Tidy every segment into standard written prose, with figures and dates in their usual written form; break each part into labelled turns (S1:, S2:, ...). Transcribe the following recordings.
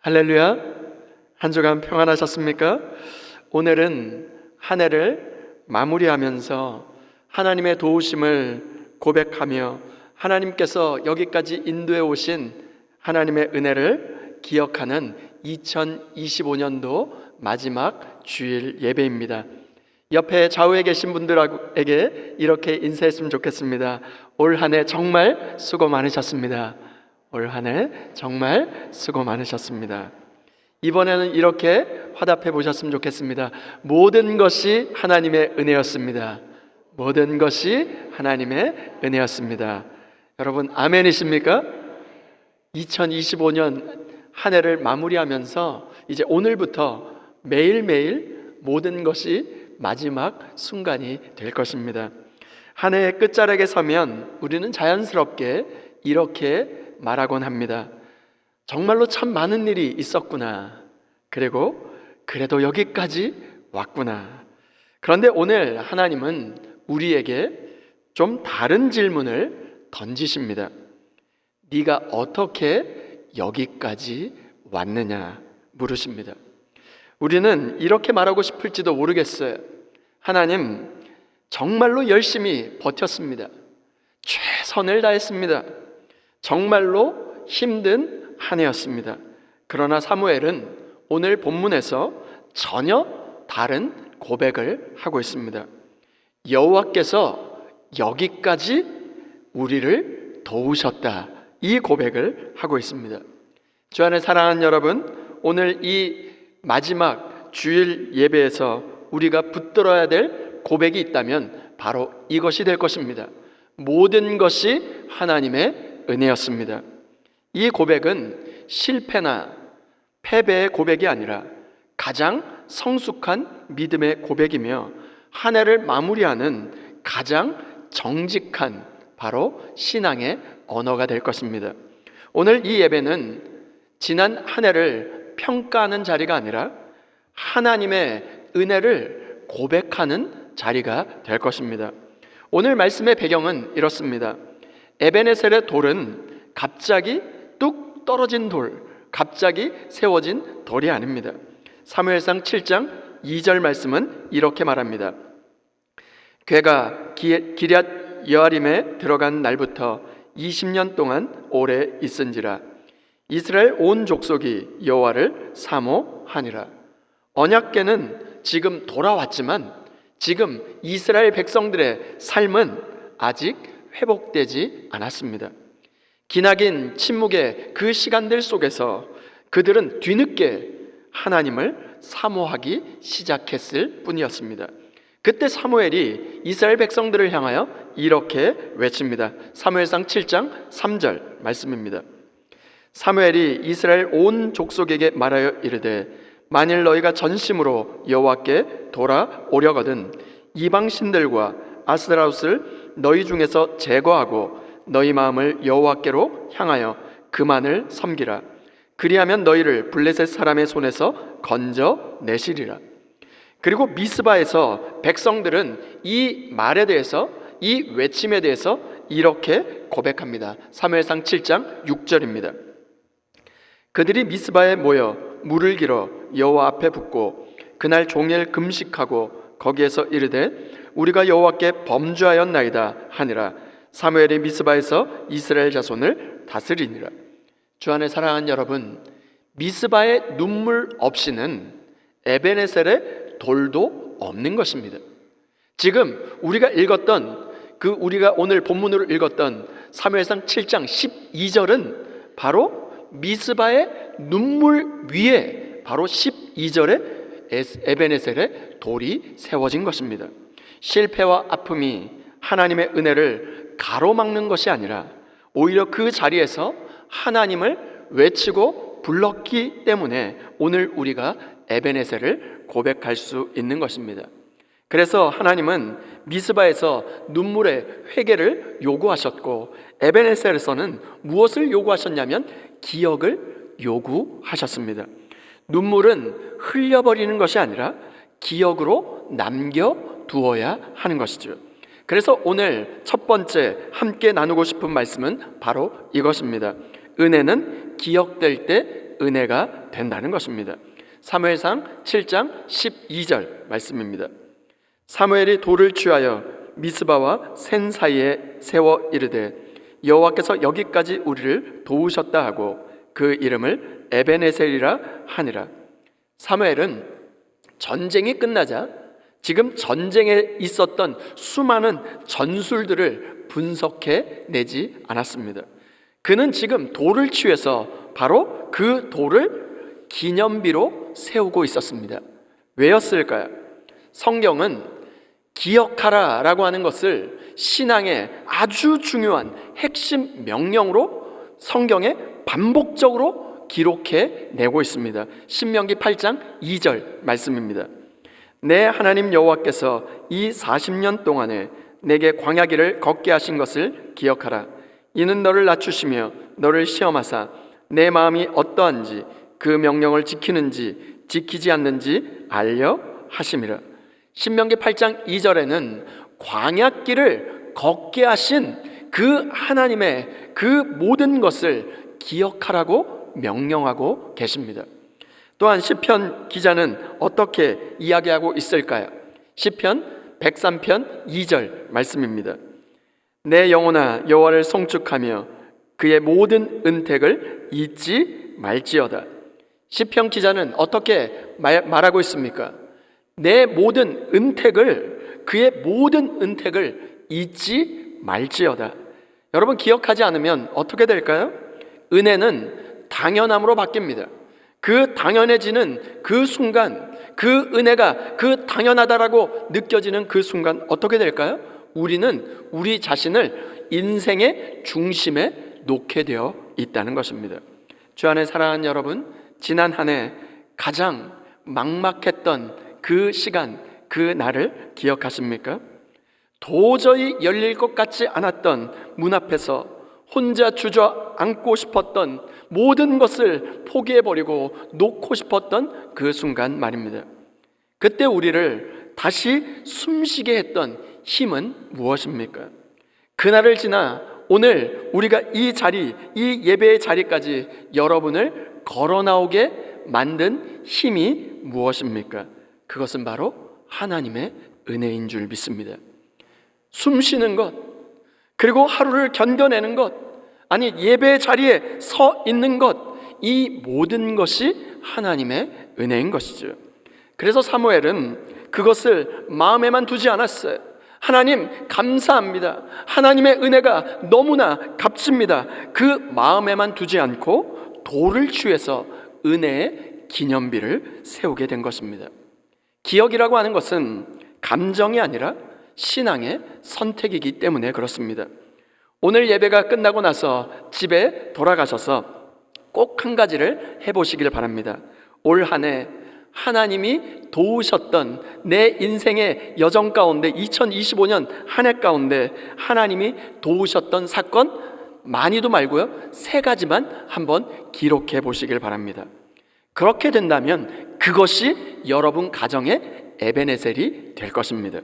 S1: 할렐루야. 한 주간 평안하셨습니까? 오늘은 한 해를 마무리하면서 하나님의 도우심을 고백하며 하나님께서 여기까지 인도해 오신 하나님의 은혜를 기억하는 2025년도 마지막 주일 예배입니다. 옆에 좌우에 계신 분들에게 이렇게 인사했으면 좋겠습니다. 올 한 해 정말 수고 많으셨습니다. 올 한 해 정말 수고 많으셨습니다. 이번에는 이렇게 화답해 보셨으면 좋겠습니다. 모든 것이 하나님의 은혜였습니다. 모든 것이 하나님의 은혜였습니다. 여러분 아멘이십니까? 2025년 한 해를 마무리하면서 이제 오늘부터 매일매일 모든 것이 마지막 순간이 될 것입니다. 한 해의 끝자락에 서면 우리는 자연스럽게 이렇게 말하곤 합니다. 정말로 참 많은 일이 있었구나. 그리고 그래도 여기까지 왔구나. 그런데 오늘 하나님은 우리에게 좀 다른 질문을 던지십니다. 네가 어떻게 여기까지 왔느냐 물으십니다. 우리는 이렇게 말하고 싶을지도 모르겠어요. 하나님, 정말로 열심히 버텼습니다. 최선을 다했습니다. 정말로 힘든 한 해였습니다. 그러나 사무엘은 오늘 본문에서 전혀 다른 고백을 하고 있습니다. 여호와께서 여기까지 우리를 도우셨다. 이 고백을 하고 있습니다. 주 안에 사랑하는 여러분, 오늘 이 마지막 주일 예배에서 우리가 붙들어야 될 고백이 있다면 바로 이것이 될 것입니다. 모든 것이 하나님의 은혜였습니다. 이 고백은 실패나 패배의 고백이 아니라 가장 성숙한 믿음의 고백이며 한 해를 마무리하는 가장 정직한 바로 신앙의 언어가 될 것입니다. 오늘 이 예배는 지난 한 해를 평가하는 자리가 아니라 하나님의 은혜를 고백하는 자리가 될 것입니다. 오늘 말씀의 배경은 이렇습니다. 에베네셀의 돌은 갑자기 뚝 떨어진 돌, 갑자기 세워진 돌이 아닙니다. 사무엘상 7장 2절 말씀은 이렇게 말합니다. 괴가 기럇 여아림에 들어간 날부터 20년 동안 오래 있은지라 이스라엘 온 족속이 여호와를 사모하니라. 언약궤는 지금 돌아왔지만 지금 이스라엘 백성들의 삶은 아직 회복되지 않았습니다. 기나긴 침묵의 그 시간들 속에서 그들은 뒤늦게 하나님을 사모하기 시작했을 뿐이었습니다. 그때 사무엘이 이스라엘 백성들을 향하여 이렇게 외칩니다. 사무엘상 7장 3절 말씀입니다. 사무엘이 이스라엘 온 족속에게 말하여 이르되 만일 너희가 전심으로 여호와께 돌아오려거든 이방 신들과 아스타롯을 너희 중에서 제거하고 너희 마음을 여호와께로 향하여 그만을 섬기라. 그리하면 너희를 블레셋 사람의 손에서 건져내시리라. 그리고 미스바에서 백성들은 이 말에 대해서, 이 외침에 대해서 이렇게 고백합니다. 사무엘상 7장 6절입니다. 그들이 미스바에 모여 물을 길어 여호와 앞에 붓고 그날 종일 금식하고 거기에서 이르되 우리가 여호와께 범죄하였나이다 하니라. 사무엘이 미스바에서 이스라엘 자손을 다스리니라. 주 안에 사랑하는 여러분, 미스바의 눈물 없이는 에베네셀의 돌도 없는 것입니다. 지금 우리가 읽었던 우리가 오늘 본문으로 읽었던 사무엘상 7장 12절은 바로 미스바의 눈물 위에 바로 12절에 에베네셀의 돌이 세워진 것입니다. 실패와 아픔이 하나님의 은혜를 가로막는 것이 아니라 오히려 그 자리에서 하나님을 외치고 불렀기 때문에 오늘 우리가 에베네셀을 고백할 수 있는 것입니다. 그래서 하나님은 미스바에서 눈물의 회개를 요구하셨고 에베네셀에서는 무엇을 요구하셨냐면 기억을 요구하셨습니다. 눈물은 흘려버리는 것이 아니라 기억으로 남겨두어야 하는 것이죠. 그래서 오늘 첫 번째 함께 나누고 싶은 말씀은 바로 이것입니다. 은혜는 기억될 때 은혜가 된다는 것입니다. 사무엘상 7장 12절 말씀입니다. 사무엘이 돌을 취하여 미스바와 센 사이에 세워 이르되 여호와께서 여기까지 우리를 도우셨다 하고 그 이름을 에베네셀이라 하니라. 사무엘은 전쟁이 끝나자 지금 전쟁에 있었던 수많은 전술들을 분석해 내지 않았습니다. 그는 지금 돌을 취해서 바로 그 돌을 기념비로 세우고 있었습니다. 왜였을까요? 성경은 기억하라 라고 하는 것을 신앙의 아주 중요한 핵심 명령으로 성경에 반복적으로 기록해 내고 있습니다. 신명기 8장 2절 말씀입니다. 내 하나님 여호와께서 이 40년 동안에 내게 광야길을 걷게 하신 것을 기억하라. 이는 너를 낮추시며 너를 시험하사 내 마음이 어떠한지 그 명령을 지키는지 지키지 않는지 알려 하심이라. 신명기 8장 2절에는 광야길을 걷게 하신 그 하나님의 그 모든 것을 기억하라고 명령하고 계십니다. 또한 시편 기자는 어떻게 이야기하고 있을까요? 시편 103편 2절 말씀입니다. 내 영혼아 여호와를 송축하며 그의 모든 은택을 잊지 말지어다. 시편 기자는 어떻게 말하고 있습니까? 내 모든 은택을, 그의 모든 은택을 잊지 말지어다. 여러분, 기억하지 않으면 어떻게 될까요? 은혜는 당연함으로 바뀝니다. 그 당연해지는 그 순간, 그 은혜가 그 당연하다라고 느껴지는 그 순간 어떻게 될까요? 우리는 우리 자신을 인생의 중심에 놓게 되어 있다는 것입니다. 주 안에 사랑하는 여러분, 지난 한 해 가장 막막했던 그 시간, 그 날을 기억하십니까? 도저히 열릴 것 같지 않았던 문 앞에서 혼자 주저앉고 싶었던 모든 것을 포기해버리고 놓고 싶었던 그 순간 말입니다. 그때 우리를 다시 숨쉬게 했던 힘은 무엇입니까? 그날을 지나 오늘 우리가 이 자리, 이 예배의 자리까지 여러분을 걸어 나오게 만든 힘이 무엇입니까? 그것은 바로 하나님의 은혜인 줄 믿습니다. 숨 쉬는 것, 그리고 하루를 견뎌내는 것, 아니 예배의 자리에 서 있는 것, 이 모든 것이 하나님의 은혜인 것이죠. 그래서 사무엘은 그것을 마음에만 두지 않았어요. 하나님 감사합니다. 하나님의 은혜가 너무나 값집니다. 그 마음에만 두지 않고 돌을 취해서 은혜의 기념비를 세우게 된 것입니다. 기억이라고 하는 것은 감정이 아니라 신앙의 선택이기 때문에 그렇습니다. 오늘 예배가 끝나고 나서 집에 돌아가셔서 꼭 한 가지를 해보시길 바랍니다. 올 한 해 하나님이 도우셨던 내 인생의 여정 가운데 2025년 한 해 가운데 하나님이 도우셨던 사건 많이도 말고요, 3가지만 한번 기록해 보시길 바랍니다. 그렇게 된다면 그것이 여러분 가정의 에베네셀이 될 것입니다.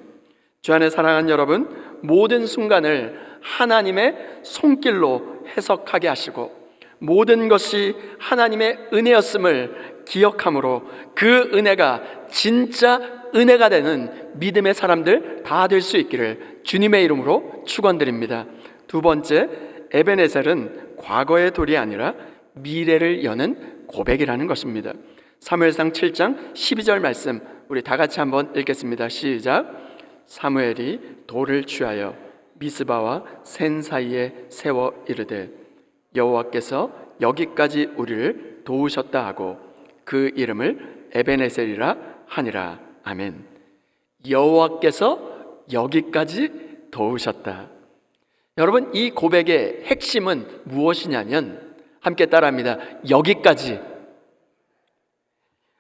S1: 주 안에 사랑하는 여러분, 모든 순간을 하나님의 손길로 해석하게 하시고 모든 것이 하나님의 은혜였음을 기억함으로 그 은혜가 진짜 은혜가 되는 믿음의 사람들 다 될 수 있기를 주님의 이름으로 축원드립니다. 두 번째, 에베네셀은 과거의 돌이 아니라 미래를 여는 고백이라는 것입니다. 사무엘상 7장 12절 말씀 우리 다 같이 한번 읽겠습니다. 시작. 사무엘이 돌을 취하여 미스바와 센 사이에 세워 이르되 여호와께서 여기까지 우리를 도우셨다 하고 그 이름을 에베네셀이라 하니라. 아멘. 여호와께서 여기까지 도우셨다. 여러분, 이 고백의 핵심은 무엇이냐면 함께 따라합니다. 여기까지.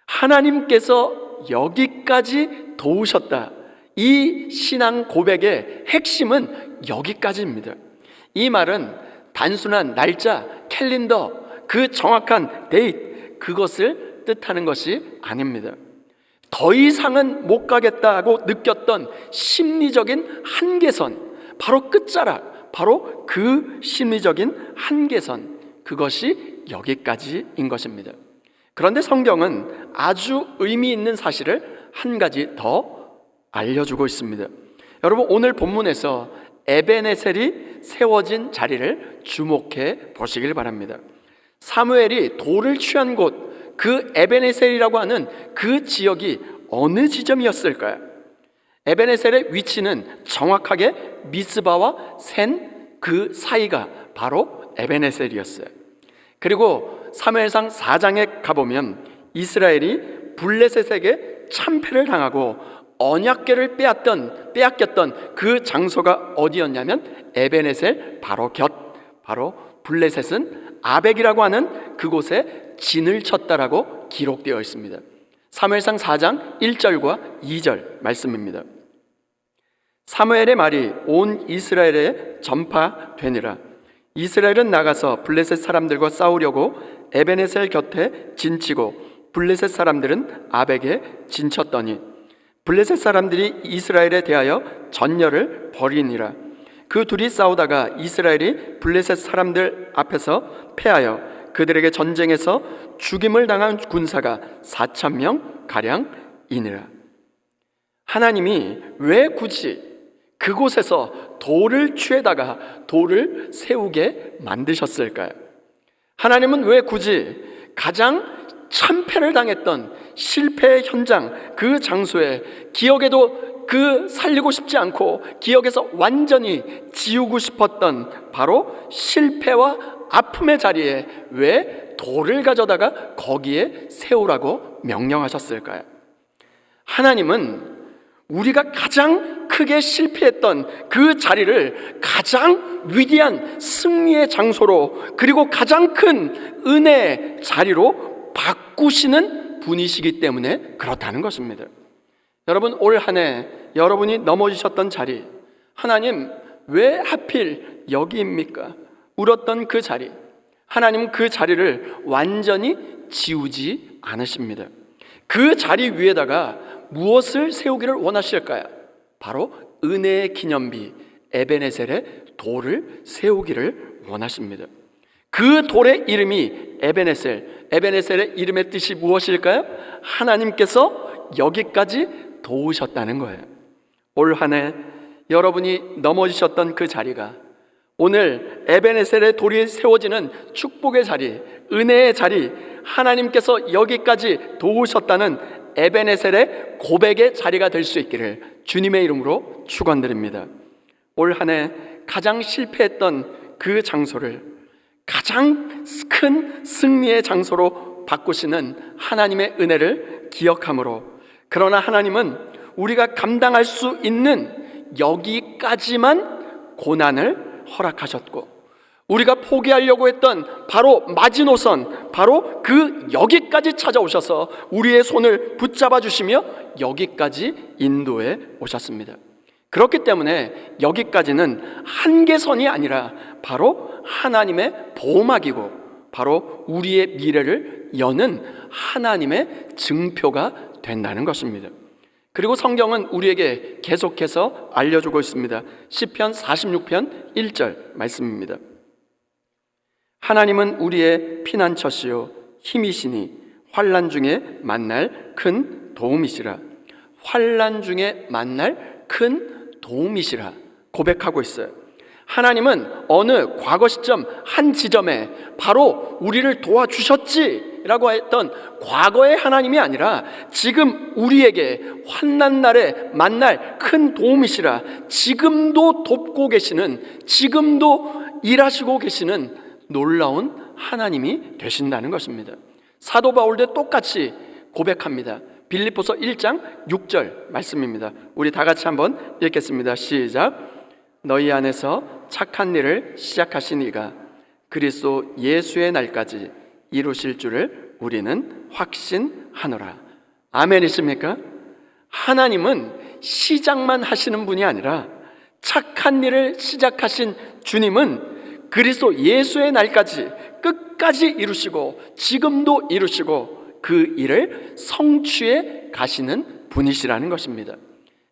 S1: 하나님께서 여기까지 도우셨다. 이 신앙 고백의 핵심은 여기까지입니다. 이 말은 단순한 날짜, 캘린더, 그 정확한 데이트, 그것을 뜻하는 것이 아닙니다. 더 이상은 못 가겠다고 느꼈던 심리적인 한계선, 바로 끝자락, 바로 그 심리적인 한계선, 그것이 여기까지인 것입니다. 그런데 성경은 아주 의미 있는 사실을 한 가지 더 알려주고 있습니다. 여러분, 오늘 본문에서 에베네셀이 세워진 자리를 주목해 보시길 바랍니다. 사무엘이 돌을 취한 곳, 그 에베네셀이라고 하는 그 지역이 어느 지점이었을까요? 에베네셀의 위치는 정확하게 미스바와 센 그 사이가 바로 에베네셀이었어요. 그리고 사무엘상 4장에 가보면 이스라엘이 블레셋에게 참패를 당하고 언약궤를 빼앗겼던 그 장소가 어디였냐면 에베네셀 바로 바로 블레셋은 아벡이라고 하는 그곳에 진을 쳤다라고 기록되어 있습니다. 사무엘상 4장 1절과 2절 말씀입니다. 사무엘의 말이 온 이스라엘에 전파되니라. 이스라엘은 나가서 블레셋 사람들과 싸우려고 에베네셀 곁에 진치고 블레셋 사람들은 아벡에 진쳤더니 블레셋 사람들이 이스라엘에 대하여 전열을 벌이니라. 그 둘이 싸우다가 이스라엘이 블레셋 사람들 앞에서 패하여 그들에게 전쟁에서 죽임을 당한 군사가 4,000명 가량이니라. 하나님이 왜 굳이 그곳에서 돌을 취해다가 돌을 세우게 만드셨을까요? 하나님은 왜 굳이 가장 참패를 당했던 실패의 현장, 그 장소에 기억에도 그 살리고 싶지 않고 기억에서 완전히 지우고 싶었던 바로 실패와 아픔의 자리에 왜 돌을 가져다가 거기에 세우라고 명령하셨을까요? 하나님은 우리가 가장 크게 실패했던 그 자리를 가장 위대한 승리의 장소로, 그리고 가장 큰 은혜의 자리로 바꾸시는 분이시기 때문에 그렇다는 것입니다. 여러분, 올 한 해 여러분이 넘어지셨던 자리, 하나님 왜 하필 여기입니까? 울었던 그 자리, 하나님은 그 자리를 완전히 지우지 않으십니다. 그 자리 위에다가 무엇을 세우기를 원하실까요? 바로 은혜의 기념비 에베네셀의 돌을 세우기를 원하십니다. 그 돌의 이름이 에베네셀, 에베네셀의 이름의 뜻이 무엇일까요? 하나님께서 여기까지 도우셨다는 거예요. 올 한 해 여러분이 넘어지셨던 그 자리가 오늘 에베네셀의 돌이 세워지는 축복의 자리, 은혜의 자리, 하나님께서 여기까지 도우셨다는 에베네셀의 고백의 자리가 될 수 있기를 주님의 이름으로 축원드립니다. 올 한 해 가장 실패했던 그 장소를 가장 큰 승리의 장소로 바꾸시는 하나님의 은혜를 기억함으로, 그러나 하나님은 우리가 감당할 수 있는 여기까지만 고난을 허락하셨고, 우리가 포기하려고 했던 바로 마지노선, 바로 그 여기까지 찾아오셔서 우리의 손을 붙잡아 주시며 여기까지 인도해 오셨습니다. 그렇기 때문에 여기까지는 한계선이 아니라 바로 하나님의 보호막이고 바로 우리의 미래를 여는 하나님의 증표가 된다는 것입니다. 그리고 성경은 우리에게 계속해서 알려주고 있습니다. 시편 46편 1절 말씀입니다. 하나님은 우리의 피난처시요 힘이시니 환난 중에 만날 큰 도움이시라. 환난 중에 만날 큰 도움이시라 고백하고 있어요. 하나님은 어느 과거 시점 한 지점에 바로 우리를 도와주셨지라고 했던 과거의 하나님이 아니라 지금 우리에게 환난 날에 만날 큰 도움이시라, 지금도 돕고 계시는, 지금도 일하시고 계시는 놀라운 하나님이 되신다는 것입니다. 사도 바울도 똑같이 고백합니다. 빌립보서 1장 6절 말씀입니다. 우리 다 같이 한번 읽겠습니다. 시작. 너희 안에서 착한 일을 시작하신 이가 그리스도 예수의 날까지 이루실 줄을 우리는 확신하노라. 아멘이십니까? 하나님은 시작만 하시는 분이 아니라 착한 일을 시작하신 주님은 그리스도 예수의 날까지 끝까지 이루시고 지금도 이루시고 그 일을 성취해 가시는 분이시라는 것입니다.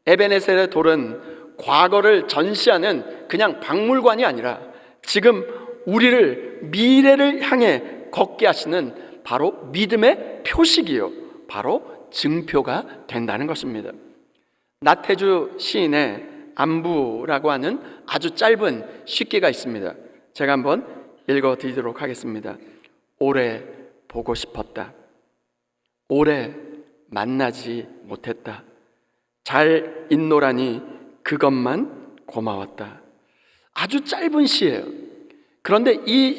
S1: 에베네셀의 돌은 과거를 전시하는 그냥 박물관이 아니라 지금 우리를 미래를 향해 걷게 하시는 바로 믿음의 표식이요, 바로 증표가 된다는 것입니다. 나태주 시인의 안부라고 하는 아주 짧은 시기가 있습니다. 제가 한번 읽어드리도록 하겠습니다. 오래 보고 싶었다. 오래 만나지 못했다. 잘 있노라니 그것만 고마웠다. 아주 짧은 시예요. 그런데 이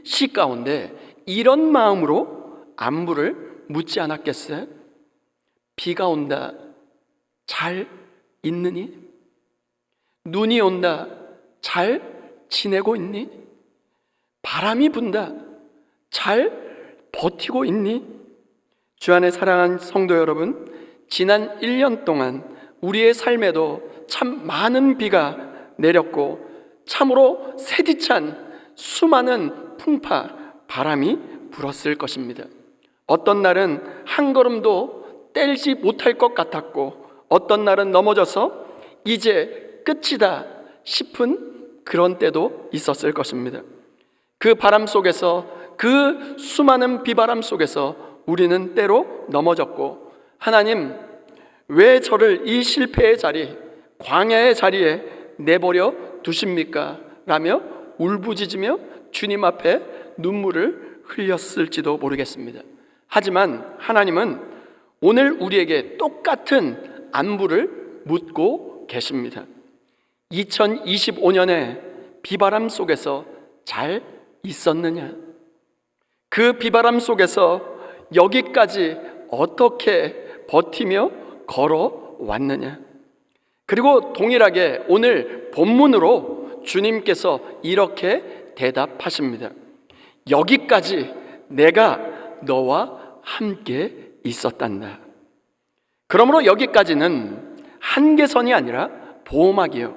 S1: 시 가운데 이런 마음으로 안부를 묻지 않았겠어요? 비가 온다. 잘 있느니? 눈이 온다. 잘 지내고 있니? 바람이 분다. 잘 버티고 있니? 주 안에 사랑하는 성도 여러분, 지난 1년 동안 우리의 삶에도 참 많은 비가 내렸고 참으로 세디찬 수많은 풍파, 바람이 불었을 것입니다. 어떤 날은 한 걸음도 떼지 못할 것 같았고 어떤 날은 넘어져서 이제 끝이다 싶은 그런 때도 있었을 것입니다. 그 바람 속에서, 그 수많은 비바람 속에서 우리는 때로 넘어졌고, 하나님 왜 저를 이 실패의 자리, 광야의 자리에 내버려 두십니까? 라며 울부짖으며 주님 앞에 눈물을 흘렸을지도 모르겠습니다. 하지만 하나님은 오늘 우리에게 똑같은 안부를 묻고 계십니다. 2025년에 비바람 속에서 잘 있었느냐? 그 비바람 속에서 여기까지 어떻게 버티며 걸어왔느냐? 그리고 동일하게 오늘 본문으로 주님께서 이렇게 대답하십니다. 여기까지 내가 너와 함께 있었단다. 그러므로 여기까지는 한계선이 아니라 보호막이요,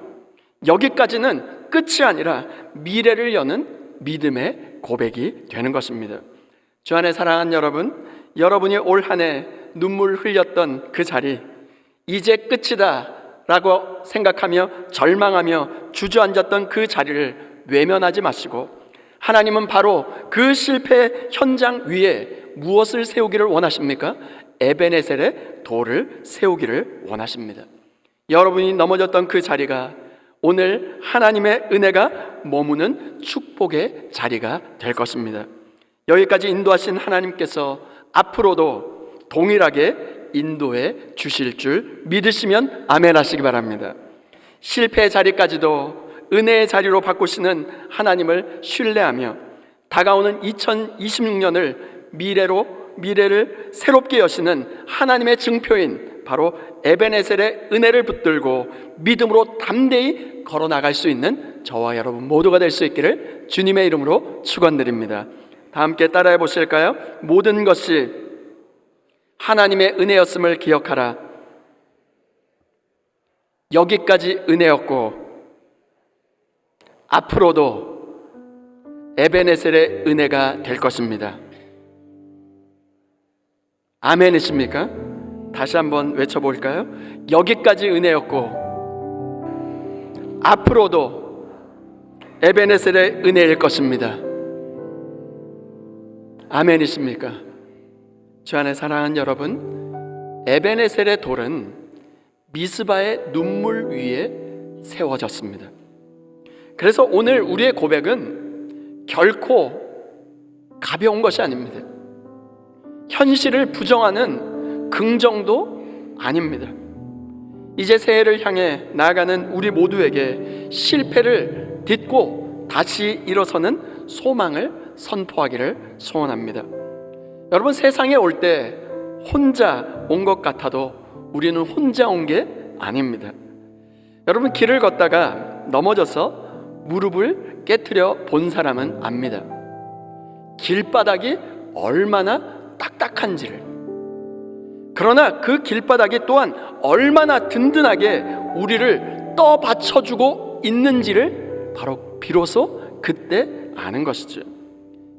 S1: 여기까지는 끝이 아니라 미래를 여는 믿음의 고백이 되는 것입니다. 주 안에 사랑하는 여러분, 여러분이 올 한 해 눈물 흘렸던 그 자리, 이제 끝이다 라고 생각하며 절망하며 주저앉았던 그 자리를 외면하지 마시고, 하나님은 바로 그 실패 현장 위에 무엇을 세우기를 원하십니까? 에베네셀의 돌을 세우기를 원하십니다. 여러분이 넘어졌던 그 자리가 오늘 하나님의 은혜가 머무는 축복의 자리가 될 것입니다. 여기까지 인도하신 하나님께서 앞으로도 동일하게 인도해 주실 줄 믿으시면 아멘 하시기 바랍니다. 실패의 자리까지도 은혜의 자리로 바꾸시는 하나님을 신뢰하며 다가오는 2026년을 미래를 새롭게 여시는 하나님의 증표인 바로 에베네셀의 은혜를 붙들고 믿음으로 담대히 걸어나갈 수 있는 저와 여러분 모두가 될 수 있기를 주님의 이름으로 축원드립니다. 다 함께 따라해 보실까요? 모든 것이 하나님의 은혜였음을 기억하라. 여기까지 은혜였고 앞으로도 에베네셀의 은혜가 될 것입니다. 아멘이십니까? 다시 한번 외쳐볼까요? 여기까지 은혜였고 앞으로도 에베네셀의 은혜일 것입니다. 아멘이십니까? 주 안에 사랑하는 여러분, 에베네셀의 돌은 미스바의 눈물 위에 세워졌습니다. 그래서 오늘 우리의 고백은 결코 가벼운 것이 아닙니다. 현실을 부정하는 긍정도 아닙니다. 이제 새해를 향해 나아가는 우리 모두에게 실패를 딛고 다시 일어서는 소망을 선포하기를 소원합니다. 여러분, 세상에 올 때 혼자 온 것 같아도 우리는 혼자 온 게 아닙니다. 여러분, 길을 걷다가 넘어져서 무릎을 깨트려 본 사람은 압니다. 길바닥이 얼마나 딱딱한지를. 그러나 그 길바닥이 또한 얼마나 든든하게 우리를 떠받쳐주고 있는지를 바로 비로소 그때 아는 것이죠.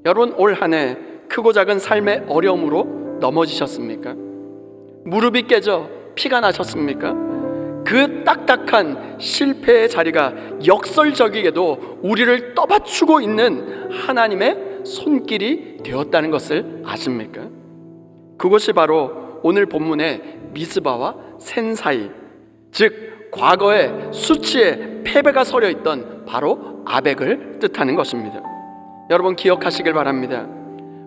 S1: 여러분, 올 한 해 크고 작은 삶의 어려움으로 넘어지셨습니까? 무릎이 깨져 피가 나셨습니까? 그 딱딱한 실패의 자리가 역설적이게도 우리를 떠받치고 있는 하나님의 손길이 되었다는 것을 아십니까? 그것이 바로 오늘 본문의 미스바와 센 사이, 즉 과거의 수치에 패배가 서려 있던 바로 아벡을 뜻하는 것입니다. 여러분 기억하시길 바랍니다.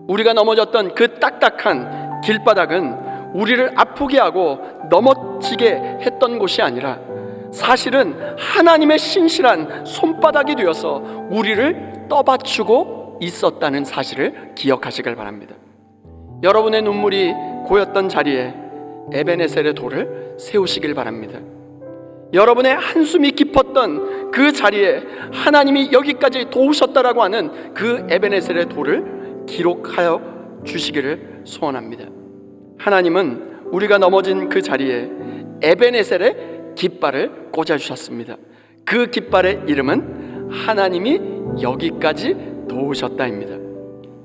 S1: 우리가 넘어졌던 그 딱딱한 길바닥은 우리를 아프게 하고 넘어지게 했던 곳이 아니라 사실은 하나님의 신실한 손바닥이 되어서 우리를 떠받치고 있었다는 사실을 기억하시길 바랍니다. 여러분의 눈물이 고였던 자리에 에베네셀의 돌을 세우시길 바랍니다. 여러분의 한숨이 깊었던 그 자리에 하나님이 여기까지 도우셨다라고 하는 그 에베네셀의 돌을 기록하여 주시기를 소원합니다. 하나님은 우리가 넘어진 그 자리에 에베네셀의 깃발을 꽂아주셨습니다. 그 깃발의 이름은 하나님이 여기까지 도우셨다입니다.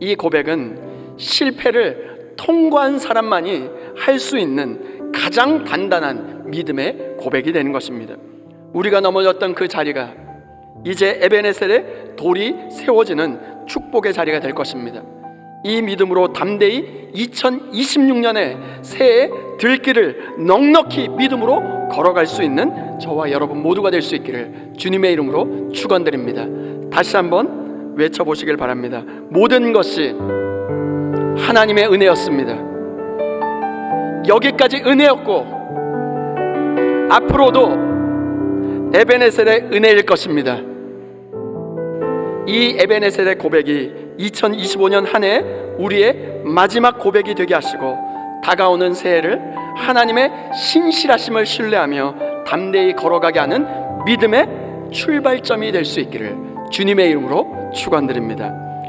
S1: 이 고백은 실패를 통과한 사람만이 할 수 있는 가장 단단한 믿음의 고백이 되는 것입니다. 우리가 넘어졌던 그 자리가 이제 에베네셀의 돌이 세워지는 축복의 자리가 될 것입니다. 이 믿음으로 담대히 2026년에 새해 들길을 넉넉히 믿음으로 걸어갈 수 있는 저와 여러분 모두가 될 수 있기를 주님의 이름으로 축원드립니다. 다시 한번 외쳐보시길 바랍니다. 모든 것이 하나님의 은혜였습니다. 여기까지 은혜였고 앞으로도 에베네셀의 은혜일 것입니다. 이 에베네셀의 고백이 2025년 한 해 우리의 마지막 고백이 되게 하시고 다가오는 새해를 하나님의 신실하심을 신뢰하며 담대히 걸어가게 하는 믿음의 출발점이 될 수 있기를 주님의 이름으로 축원드립니다.